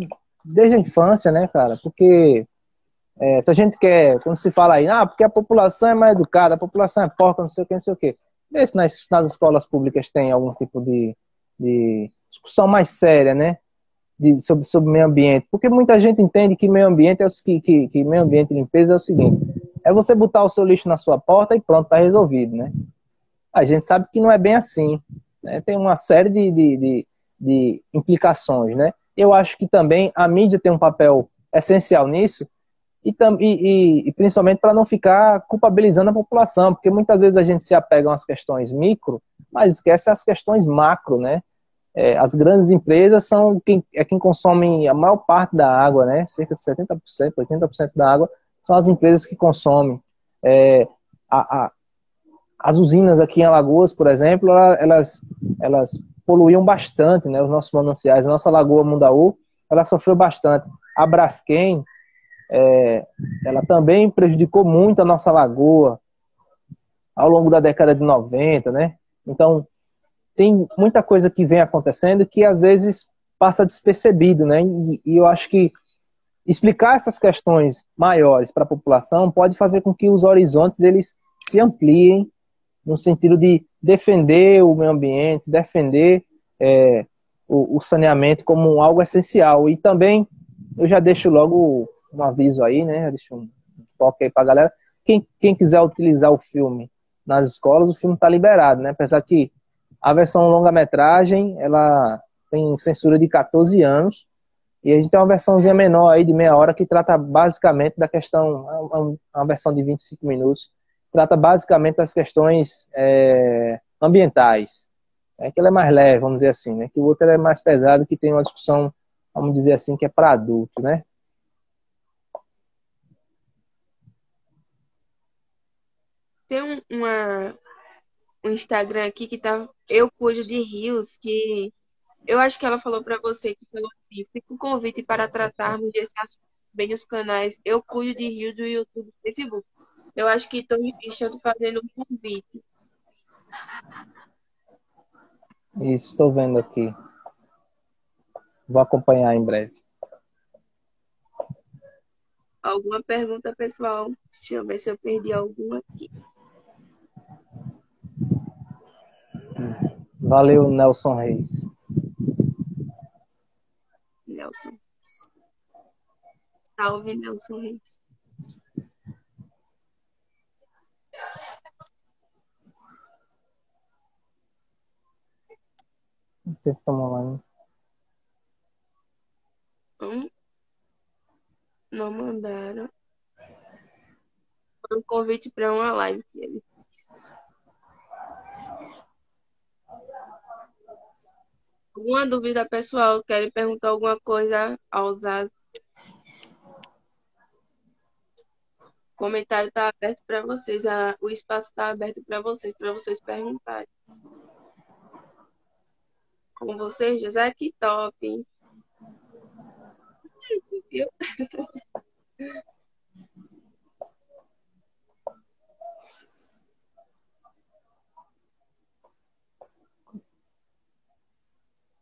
desde a infância, né, cara? Porque se a gente quer, quando se fala aí, porque a população é mais educada, a população é porca, não sei o que, não sei o que. Vê se nas escolas públicas tem algum tipo de discussão mais séria, né? Sobre meio ambiente. Porque muita gente entende que meio ambiente que meio ambiente e limpeza é o seguinte: é você botar o seu lixo na sua porta e pronto, tá resolvido, né? A gente sabe que não é bem assim, né? Tem uma série de implicações, né? Eu acho que também a mídia tem um papel essencial nisso, e principalmente para não ficar culpabilizando a população, porque muitas vezes a gente se apega às questões micro, mas esquece as questões macro, né? As grandes empresas são quem consomem a maior parte da água, né? Cerca de 70%, 80% da água são as empresas que consomem. As usinas aqui em Alagoas, por exemplo, elas poluíam bastante, né, os nossos mananciais. A nossa lagoa Mundaú, ela sofreu bastante. A Braskem, ela também prejudicou muito a nossa lagoa ao longo da década de 90, né? Então, tem muita coisa que vem acontecendo que às vezes passa despercebido, né? E eu acho que explicar essas questões maiores para a população pode fazer com que os horizontes eles se ampliem no sentido de defender o meio ambiente, defender o saneamento como algo essencial. E também, eu já deixo logo um aviso aí, né? Eu deixo um toque aí para a galera. Quem quiser utilizar o filme nas escolas, o filme está liberado, né? Apesar que a versão longa-metragem, ela tem censura de 14 anos, e a gente tem uma versãozinha menor aí, de meia hora, que trata basicamente da questão, uma versão de 25 minutos, trata basicamente das questões ambientais. É que ele é mais leve, vamos dizer assim, né? Que o outro é mais pesado, que tem uma discussão, vamos dizer assim, que é para adulto, né? Tem um Instagram aqui que tá. Eu cuido de rios, que eu acho que ela falou para você que falou assim, fica o convite para tratarmos desse assunto bem nos canais. Eu cuido de rios do YouTube e Facebook. Eu acho que estão te fazendo um convite. Isso, estou vendo aqui. Vou acompanhar em breve. Alguma pergunta, pessoal? Deixa eu ver se eu perdi alguma aqui. Valeu, Nelson Reis. Nelson. Salve, Nelson Reis. Tem que tomar lá, né? Não mandaram. Foi um convite para uma live que ele. Alguma dúvida, pessoal? Querem perguntar alguma coisa aos as... O comentário está aberto para vocês. O espaço está aberto para vocês perguntarem. Com vocês, José, que top, hein? Viu?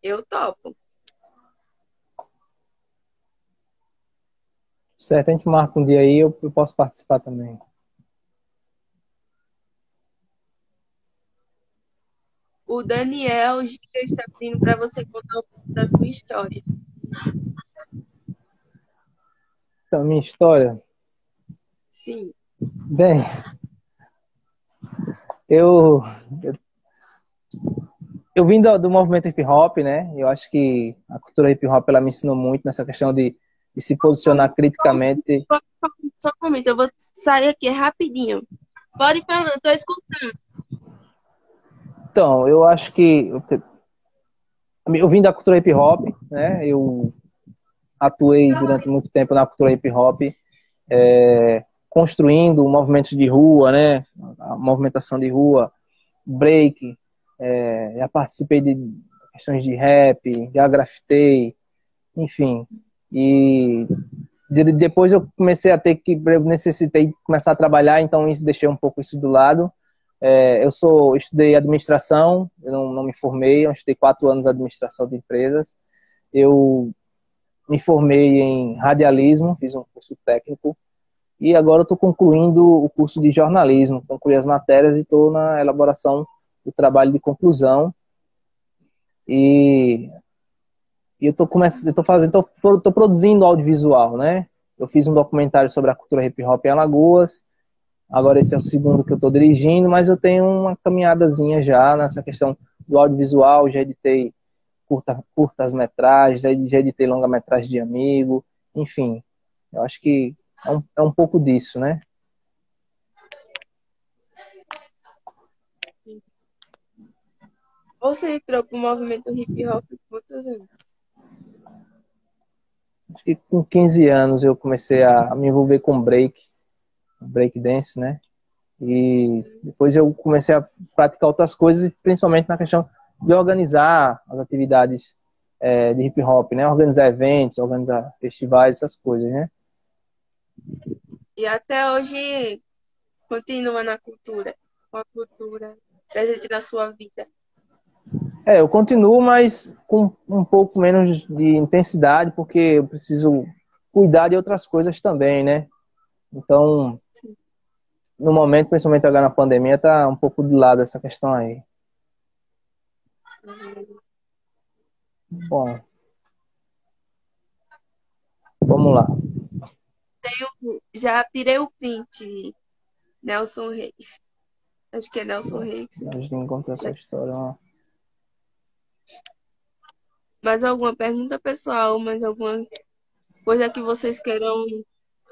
Eu topo. Certo, a gente marca um dia aí, eu posso participar também. O Daniel Giga está pedindo para você contar um pouco da sua história. Então, minha história, Sim. bem, eu, eu vim do movimento hip hop, né? Eu acho que a cultura hip hop ela me ensinou muito nessa questão de se posicionar criticamente. Só um momento, eu vou sair aqui rapidinho. Pode falar, estou escutando. Então, eu acho que eu vim da cultura hip hop, né? Eu atuei durante muito tempo na cultura hip hop, construindo movimentos de rua, né? A movimentação de rua, break, já participei de questões de rap, já grafitei, enfim. E depois eu comecei a ter que, eu necessitei começar a trabalhar, então isso deixei um pouco isso do lado. Estudei administração, eu não me formei, eu estudei 4 anos de administração de empresas. Eu me formei em radialismo, fiz um curso técnico e agora estou concluindo o curso de jornalismo, concluí as matérias e estou na elaboração do trabalho de conclusão. E eu estou começando, estou produzindo audiovisual, né? Eu fiz um documentário sobre a cultura hip hop em Alagoas. Agora esse é o segundo que eu estou dirigindo, mas eu tenho uma caminhadazinha já nessa questão do audiovisual. Já editei curtas-metragens, já editei longa-metragem de amigo, enfim. Eu acho que é um pouco disso, né? Você entrou pro movimento hip hop por quantos anos? Acho que com 15 anos eu comecei a me envolver com break dance, né? E depois eu comecei a praticar outras coisas, principalmente na questão de organizar as atividades de hip hop, né? Organizar eventos, organizar festivais, essas coisas, né? E até hoje continua na cultura, com a cultura presente na sua vida. Eu continuo, mas com um pouco menos de intensidade, porque eu preciso cuidar de outras coisas também, né? Então, Sim. no momento, principalmente agora na pandemia, tá um pouco de lado essa questão aí. Bom, vamos lá. Já tirei o print, Nelson Reis. Acho que é Nelson Reis. A gente encontra essa história. Mais alguma pergunta, pessoal? Mais alguma coisa que vocês queiram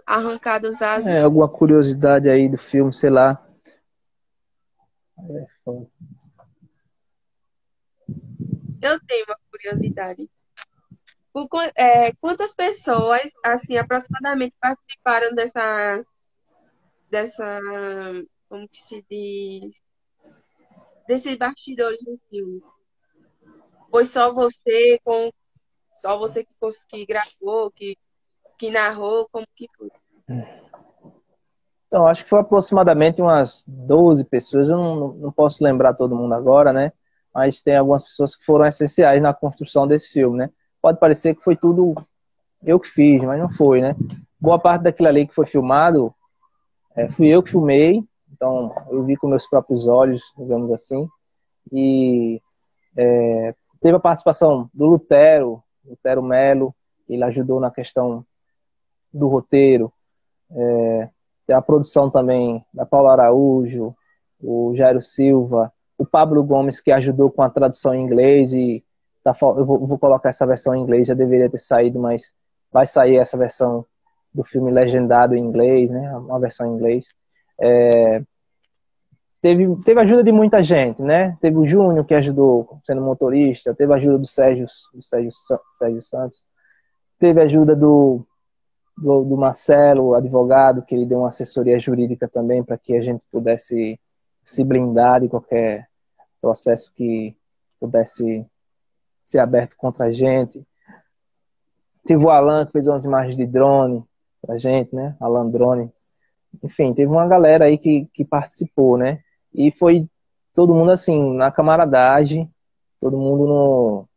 arrancar dos asos? Alguma curiosidade aí do filme, sei lá. Eu tenho uma curiosidade. Quantas pessoas, assim, aproximadamente participaram dessa, como que se diz, desses bastidores do filme? Foi só você que gravou, que narrou, como que foi? Então, acho que foi aproximadamente umas 12 pessoas. Eu não posso lembrar todo mundo agora, né? Mas tem algumas pessoas que foram essenciais na construção desse filme, né? Pode parecer que foi tudo eu que fiz, mas não foi, né? Boa parte daquilo ali que foi filmado, fui eu que filmei. Então, eu vi com meus próprios olhos, digamos assim. E teve a participação do Lutero Melo. Ele ajudou na questão do roteiro. Tem a produção também da Paula Araújo, o Jairo Silva, o Pablo Gomes, que ajudou com a tradução em inglês. E eu vou colocar essa versão em inglês, já deveria ter saído, mas vai sair essa versão do filme legendado em inglês, né? Uma versão em inglês. Teve ajuda de muita gente, né? Teve o Júnior, que ajudou sendo motorista, teve a ajuda do Sérgio Santos, teve a ajuda do Marcelo, advogado, que ele deu uma assessoria jurídica também para que a gente pudesse se blindar de qualquer processo que pudesse ser aberto contra a gente. Teve o Alan, que fez umas imagens de drone pra gente, né? Alan Drone. Enfim, teve uma galera aí que participou, né? E foi todo mundo assim, na camaradagem, todo mundo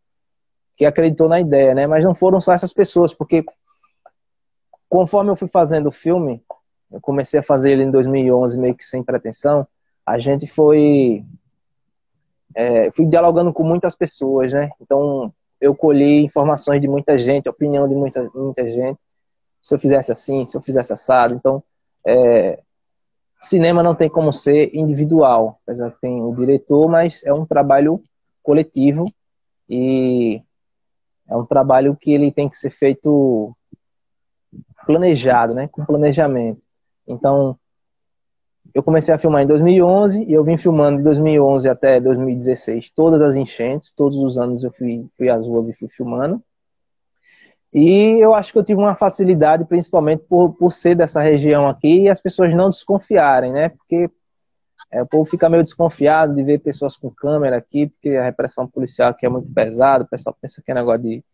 que acreditou na ideia, né? Mas não foram só essas pessoas, porque conforme eu fui fazendo o filme, eu comecei a fazer ele em 2011 meio que sem pretensão, a gente fui dialogando com muitas pessoas, né? Então, eu colhi informações de muita gente, opinião de muita gente, se eu fizesse assim, se eu fizesse assado. Então, cinema não tem como ser individual, apesar que tem o diretor, mas é um trabalho coletivo e é um trabalho que ele tem que ser feito planejado, né? Com planejamento. Então, eu comecei a filmar em 2011 e eu vim filmando de 2011 até 2016 todas as enchentes, todos os anos eu fui às ruas e fui filmando. E eu acho que eu tive uma facilidade, principalmente por ser dessa região aqui e as pessoas não desconfiarem, né? Porque o povo fica meio desconfiado de ver pessoas com câmera aqui, porque a repressão policial aqui é muito pesada, o pessoal pensa que é negócio de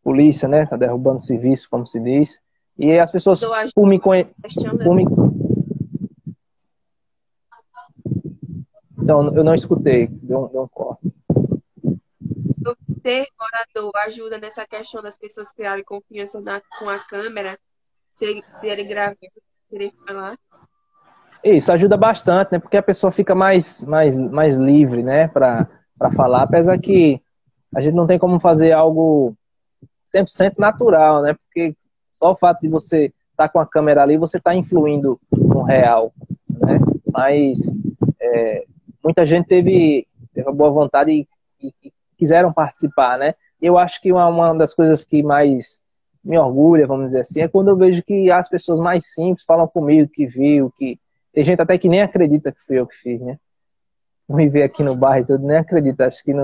polícia, né? Tá derrubando serviço, como se diz. E as pessoas, por me conhecer... Então, eu não escutei, deu um corte. Ser morador ajuda nessa questão das pessoas criarem confiança com a câmera, serem gravadas, serem falar. Isso ajuda bastante, né? Porque a pessoa fica mais livre, né? Para falar, apesar que a gente não tem como fazer algo 100% natural, né? Porque só o fato de você estar com a câmera ali, você está influindo no real, né? Mas muita gente teve uma boa vontade e quiseram participar, né? Eu acho que uma das coisas que mais me orgulha, vamos dizer assim, é quando eu vejo que as pessoas mais simples falam comigo, que viu, que tem gente até que nem acredita que fui eu que fiz, né? Me ver aqui no bairro e tudo, nem acredita, acho que eu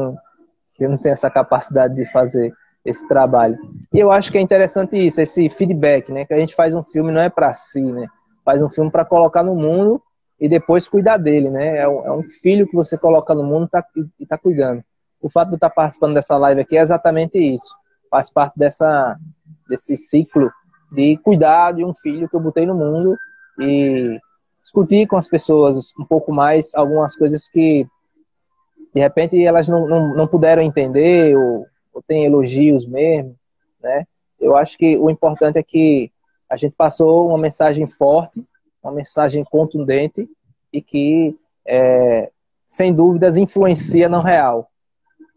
não tenho essa capacidade de fazer esse trabalho. E eu acho que é interessante isso, esse feedback, né? Que a gente faz um filme não é para si, né? Faz um filme para colocar no mundo e depois cuidar dele, né? É um filho que você coloca no mundo e tá cuidando. O fato de eu estar participando dessa live aqui é exatamente isso. Faz parte desse ciclo de cuidar de um filho que eu botei no mundo e discutir com as pessoas um pouco mais algumas coisas que de repente elas não puderam entender ou tem elogios mesmo, né? Eu acho que o importante é que a gente passou uma mensagem forte, uma mensagem contundente e que, sem dúvidas, influencia no real.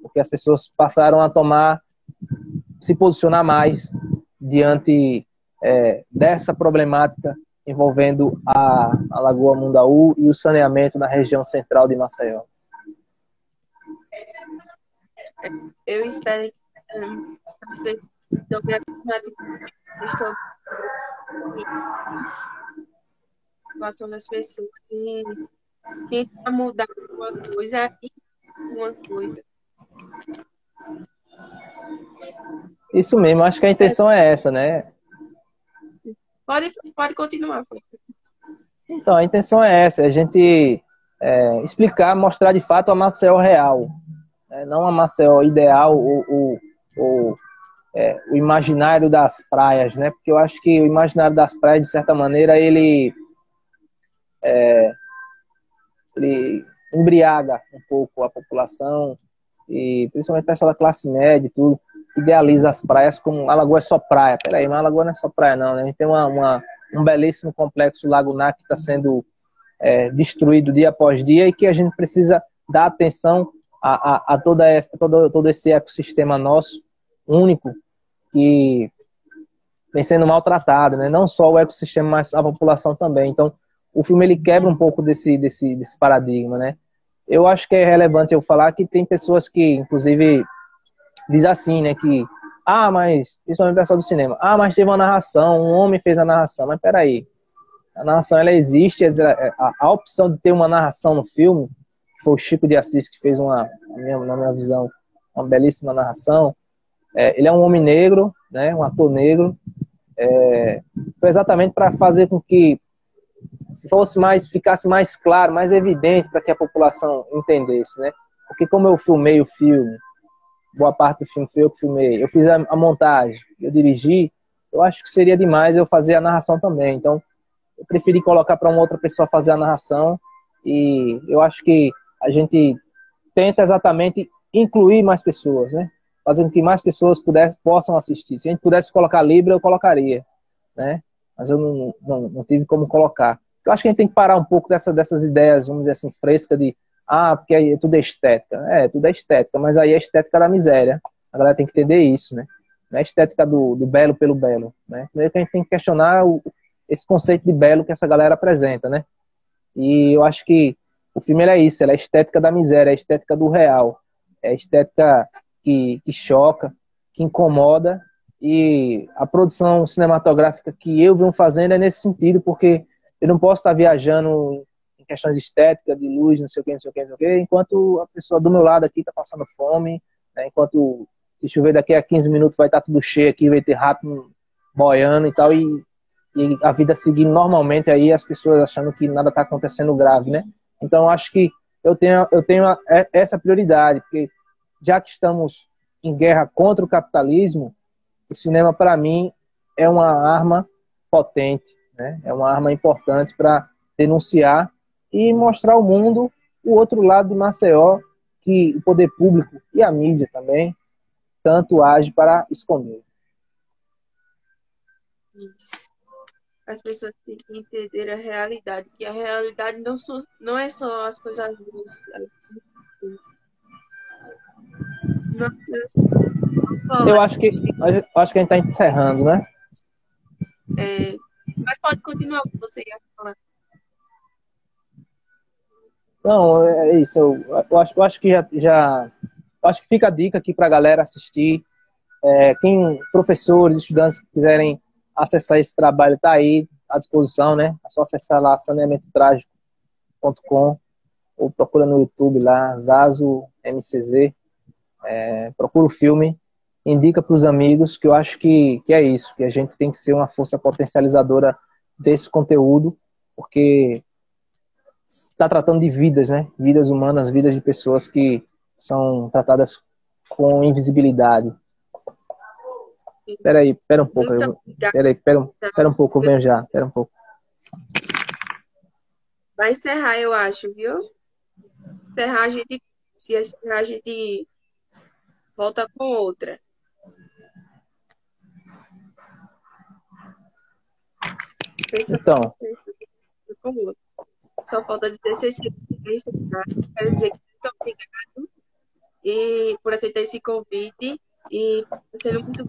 Porque as pessoas passaram a se posicionar mais diante dessa problemática envolvendo a Lagoa Mundaú e o saneamento na região central de Maceió. Eu espero que as pessoas tomem a atitude a situação das pessoas e tentar mudar uma coisa. Isso mesmo, acho que a intenção é essa, né? Pode continuar. Então, a intenção é essa, é a gente explicar, mostrar de fato a Maceió real, né? Não a Maceió ideal ou o imaginário das praias, né? Porque eu acho que o imaginário das praias, de certa maneira, ele embriaga um pouco a população, e principalmente o pessoal da classe média e tudo, idealiza as praias como a Lagoa é só praia. Peraí, mas a Lagoa não é só praia, não, né? A gente tem um belíssimo complexo lagunar que está sendo destruído dia após dia e que a gente precisa dar atenção a todo esse ecossistema nosso, único, que vem sendo maltratado, né? Não só o ecossistema, mas a população também. Então, o filme ele quebra um pouco desse paradigma, né? Eu acho que é relevante eu falar que tem pessoas que, inclusive, diz assim, né, que mas, principalmente o pessoal do cinema, mas teve uma narração, um homem fez a narração, mas peraí, a narração ela existe, a opção de ter uma narração no filme, que foi o Chico de Assis que fez na minha visão, uma belíssima narração. Ele é um homem negro, né, um ator negro, foi exatamente para fazer com que ficasse mais claro, mais evidente para que a população entendesse, né? Porque como eu filmei o filme, boa parte do filme foi eu que filmei, eu fiz a montagem, eu dirigi, eu acho que seria demais eu fazer a narração também. Então, eu preferi colocar para uma outra pessoa fazer a narração e eu acho que a gente tenta exatamente incluir mais pessoas, né? Fazer com que mais pessoas possam assistir. Se a gente pudesse colocar Libra, eu colocaria, né? Mas eu não tive como colocar. Eu acho que a gente tem que parar um pouco dessas ideias, vamos dizer assim, frescas de porque aí tudo é estética. Tudo é estética, mas aí é estética da miséria. A galera tem que entender isso, né? Não é estética do belo pelo belo, né? Primeiro que a gente tem que questionar esse conceito de belo que essa galera apresenta, né? E eu acho que o filme é isso, ele é a estética da miséria, é a estética do real, é a estética que choca, que incomoda, e a produção cinematográfica que eu venho fazendo é nesse sentido, porque eu não posso estar viajando em questões estéticas, de luz, não sei o que, não sei o que, não sei o que, enquanto a pessoa do meu lado aqui está passando fome, né? Enquanto se chover daqui a 15 minutos vai estar tudo cheio aqui, vai ter rato boiando e tal, e a vida seguindo normalmente, aí as pessoas achando que nada está acontecendo grave, né? Então, eu acho que eu tenho essa prioridade, porque já que estamos em guerra contra o capitalismo, o cinema, para mim, é uma arma potente, né? É uma arma importante para denunciar e mostrar ao mundo o outro lado de Maceió, que o poder público e a mídia também tanto age para esconder. Isso. As pessoas têm que entender a realidade, que a realidade não é só as coisas boas. Eu acho que a gente está encerrando, né? Mas pode continuar o que você ia falar. Não, é isso. Eu acho que acho que fica a dica aqui para a galera assistir. Professores, estudantes que quiserem acessar esse trabalho, está aí à disposição, né? É só acessar lá saneamentotragico.com ou procura no YouTube lá, Zazo MCZ. Procura o filme, indica para os amigos, que eu acho que é isso, que a gente tem que ser uma força potencializadora desse conteúdo, porque está tratando de vidas, né? Vidas humanas, vidas de pessoas que são tratadas com invisibilidade. Espera um pouco. Espera um pouco, eu venho já. Espera um pouco. Vai encerrar, eu acho, viu? Se encerrar, a gente volta com outra. Então. Só falta dizer se quero dizer que muito obrigado e por aceitar esse convite e sendo muito